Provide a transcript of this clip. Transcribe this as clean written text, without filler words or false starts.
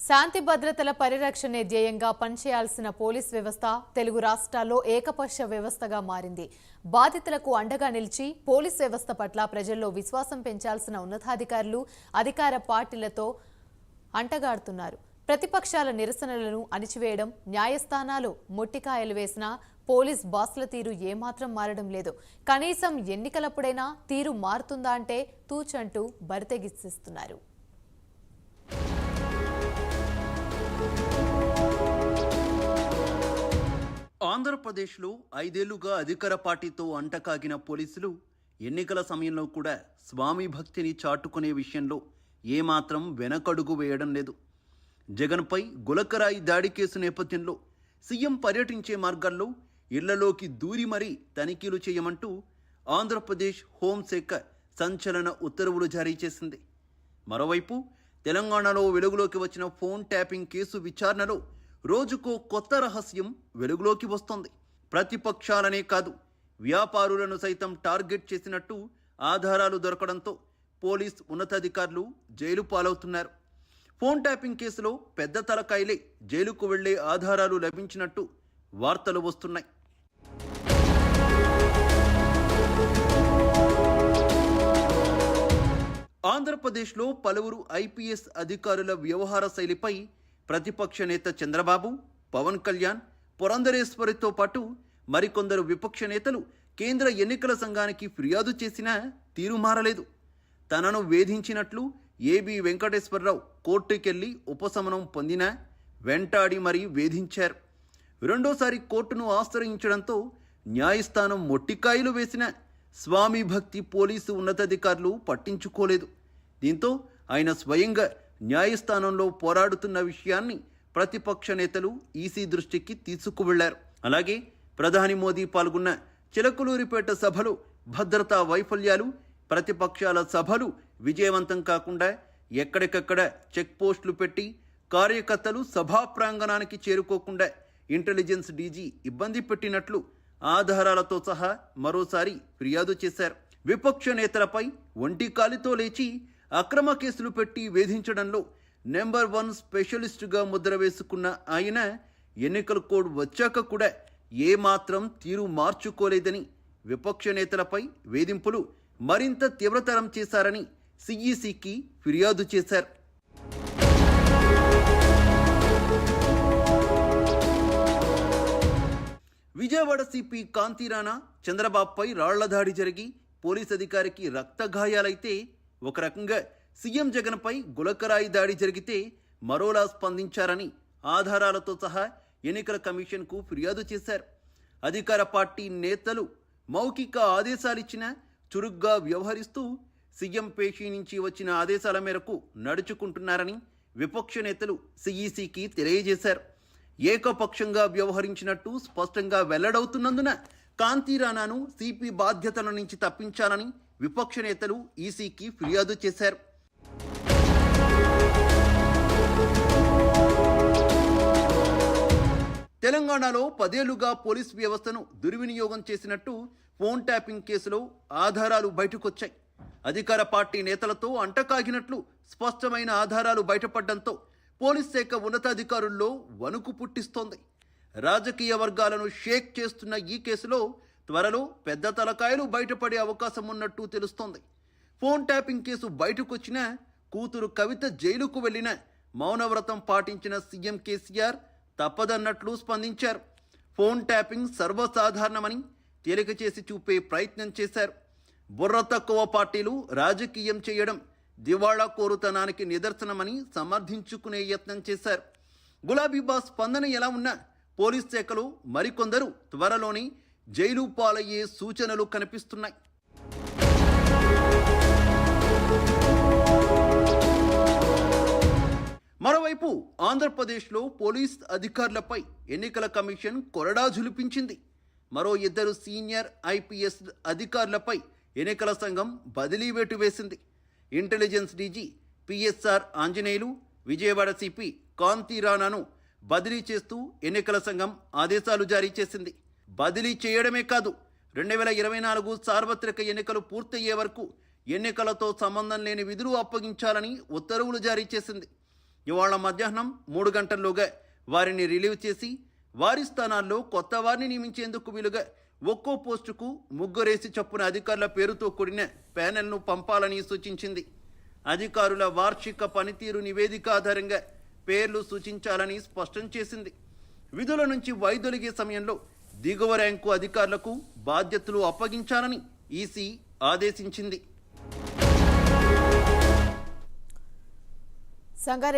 శాంతి భద్రతల పరిరక్షణే ధ్యేయంగా పనిచేయాల్సిన పోలీస్ వ్యవస్థ తెలుగు రాష్ట్రాల్లో ఏకపక్ష వ్యవస్థగా మారింది. బాధితులకు అండగా నిలిచి పోలీస్ వ్యవస్థ పట్ల ప్రజల్లో విశ్వాసం పెంచాల్సిన ఉన్నతాధికారులు అధికార పార్టీలతో అంటగాడుతున్నారు. ప్రతిపక్షాల నిరసనలను అణిచివేయడం, న్యాయస్థానాలు మొట్టికాయలు వేసినా పోలీస్ బాస్ల తీరు ఏమాత్రం మారడం లేదు. కనీసం ఎన్నికలప్పుడైనా తీరు మారుతుందా అంటే తూచంటూ బరితెగిస్తున్నారు. ఆంధ్రప్రదేశ్లో 5 ఏళ్లుగా అధికార పార్టీతో అంటకాగిన పోలీసులు ఎన్నికల సమయంలో కూడా స్వామి భక్తిని చాటుకునే విషయంలో ఏమాత్రం వెనకడుగు వేయడం లేదు. జగన్పై గులకరాయి దాడి కేసు నేపథ్యంలో సీఎం పర్యటించే మార్గాల్లో ఇళ్లలోకి దూరి మరీ తనిఖీలు చేయమంటూ ఆంధ్రప్రదేశ్ హోంశాఖ సంచలన ఉత్తర్వులు జారీ చేసింది. మరోవైపు తెలంగాణలో వెలుగులోకి వచ్చిన ఫోన్ ట్యాపింగ్ కేసు విచారణలో రోజుకో కొత్త రహస్యం వెలుగులోకి వస్తోంది. ప్రతిపక్షాలనే కాదు, వ్యాపారులను సైతం టార్గెట్ చేసినట్టు ఆధారాలు దొరకడంతో పోలీస్ ఉన్నతాధికారులు జైలు పాలవుతున్నారు. ఫోన్ ట్యాపింగ్ కేసులో పెద్ద తలకాయలే జైలుకు వెళ్లే ఆధారాలు లభించినట్టు వార్తలు వస్తున్నాయి. ఆంధ్రప్రదేశ్లో పలువురు ఐపీఎస్ అధికారుల వ్యవహార శైలిపై ప్రతిపక్ష నేత చంద్రబాబు, పవన్ కళ్యాణ్, పురంధరేశ్వరితో పాటు మరికొందరు విపక్ష నేతలు కేంద్ర ఎన్నికల సంఘానికి ఫిర్యాదు చేసినా తీరు మారలేదు. తనను వేధించినట్లు ఏబీ వెంకటేశ్వరరావు కోర్టుకెళ్లి ఉపశమనం పొందినా వెంటాడి మరీ వేధించారు. రెండోసారి కోర్టును ఆశ్రయించడంతో న్యాయస్థానం మొట్టికాయలు వేసిన స్వామి భక్తి పోలీసు ఉన్నతాధికారులు పట్టించుకోలేదు. దీంతో ఆయన స్వయంగా న్యాయస్థానంలో పోరాడుతున్న విషయాన్ని ప్రతిపక్ష నేతలు ఈసీ దృష్టికి తీసుకువెళ్లారు. అలాగే ప్రధాని మోదీ పాల్గొన్న చిలకలూరిపేట సభలో భద్రతా వైఫల్యాలు, ప్రతిపక్షాల సభలు విజయవంతం కాకుండా ఎక్కడికక్కడ చెక్ పోస్టులు పెట్టి కార్యకర్తలు సభా ప్రాంగణానికి చేరుకోకుండా ఇంటెలిజెన్స్ డీజీ ఇబ్బంది పెట్టినట్లు ఆధారాలతో సహా మరోసారి ఫిర్యాదు చేశారు. విపక్ష నేతలపై ఒంటి కాలితో లేచి అక్రమ కేసులు పెట్టి వేధించడంలో నెంబర్ 1 స్పెషలిస్టుగా ముద్ర వేసుకున్న ఆయన ఎన్నికల కోడ్ వచ్చాక కూడా ఏమాత్రం తీరు మార్చుకోలేదని, విపక్ష నేతలపై వేధింపులు మరింత తీవ్రతరం చేశారని సిఈసికి ఫిర్యాదు చేశారు. విజయవాడ సిపి కాంతి రాణా చంద్రబాబుపై రాళ్ల దాడి జరిగి పోలీస్ అధికారికి రక్తగాయాలైతే ఒక రకంగా సీఎం జగన్పై గులకరాయి దాడి జరిగితే మరోలా స్పందించారని ఆధారాలతో సహా ఎన్నికల కమిషన్కు ఫిర్యాదు చేశారు. అధికార పార్టీ నేతలు మౌఖిక ఆదేశాలిచ్చినా చురుగ్గా వ్యవహరిస్తూ సీఎం పేషీ నుంచి వచ్చిన ఆదేశాల మేరకు నడుచుకుంటున్నారని విపక్ష నేతలు సిఈసికి తెలియజేశారు. ఏకపక్షంగా వ్యవహరించినట్టు స్పష్టంగా వెల్లడవుతున్నందున కాంతి రాణాను సిపి బాధ్యతల నుంచి తప్పించాలని విపక్ష నేతలు ఈసీకి ఫిర్యాదు చేశారు. తెలంగాణలో 10 ఏళ్లుగా పోలీస్ వ్యవస్థను దుర్వినియోగం చేసినట్టు ఫోన్ ట్యాపింగ్ కేసులో ఆధారాలు బయటకొచ్చాయి. అధికార పార్టీ నేతలతో అంటకాగినట్లు స్పష్టమైన ఆధారాలు బయటపడడంతో పోలీస్ శాఖ ఉన్నతాధికారుల్లో వణుకు పుట్టిస్తోంది. రాజకీయ వర్గాలను షేక్ చేస్తున్న ఈ కేసులో త్వరలో పెద్ద తలకాయలు బయటపడే అవకాశం ఉన్నట్టు తెలుస్తోంది. ఫోన్ ట్యాపింగ్ కేసు బయటకొచ్చినా కూతురు కవిత జైలుకు వెళ్లిన మౌనవ్రతం పాటించిన సీఎం కేసీఆర్ తప్పదన్నట్లు స్పందించారు. ఫోన్ ట్యాపింగ్ సర్వసాధారణమని తేలిక చేసి చూపే ప్రయత్నం చేశారు. బుర్ర తక్కువ పార్టీలు రాజకీయం చేయడం దివాళా కోరుతనానికి నిదర్శనమని సమర్థించుకునే యత్నం చేశారు. గులాబీ బాస్ స్పందన ఎలా ఉన్నా పోలీస్ శాఖలో మరికొందరు త్వరలోని జైలు పాలయ్యే సూచనలు కనిపిస్తున్నాయి. మరోవైపు ఆంధ్రప్రదేశ్లో పోలీస్ అధికారులపై ఎన్నికల కమిషన్ కొరడా జులిపించింది. మరో 2 సీనియర్ ఐపీఎస్ అధికారులపై ఎన్నికల సంఘం బదిలీ వేటు వేసింది. Intelligence DG PSR Anjaneyulu, Vijayawada CP Kanthi రాణాను బదిలీ చేస్తూ ఎన్నికల సంఘం ఆదేశాలు జారీ చేసింది. బదిలీ చేయడమే కాదు, 2024 సార్వత్రిక ఎన్నికలు పూర్తయ్యే వరకు ఎన్నికలతో సంబంధం లేని విధులు అప్పగించాలని ఉత్తర్వులు జారీ చేసింది. ఇవాళ మధ్యాహ్నం 3 గంటల్లోగా వారిని రిలీవ్ చేసి వారి స్థానాల్లో కొత్త వారిని నియమించేందుకు వీలుగా ఒక్కో పోస్టుకు 3 చొప్పున అధికారుల పేరుతో కూడిన ప్యానెల్ను పంపాలని సూచించింది. అధికారుల వార్షిక పనితీరు నివేదిక ఆధారంగా పేర్లు సూచించాలని స్పష్టం చేసింది. విధుల నుంచి వైదొలిగే సమయంలో దిగువ ర్యాంకు అధికారులకు బాధ్యతలు అప్పగించాలని ఈసీ ఆదేశించింది. సంగారెడ్డి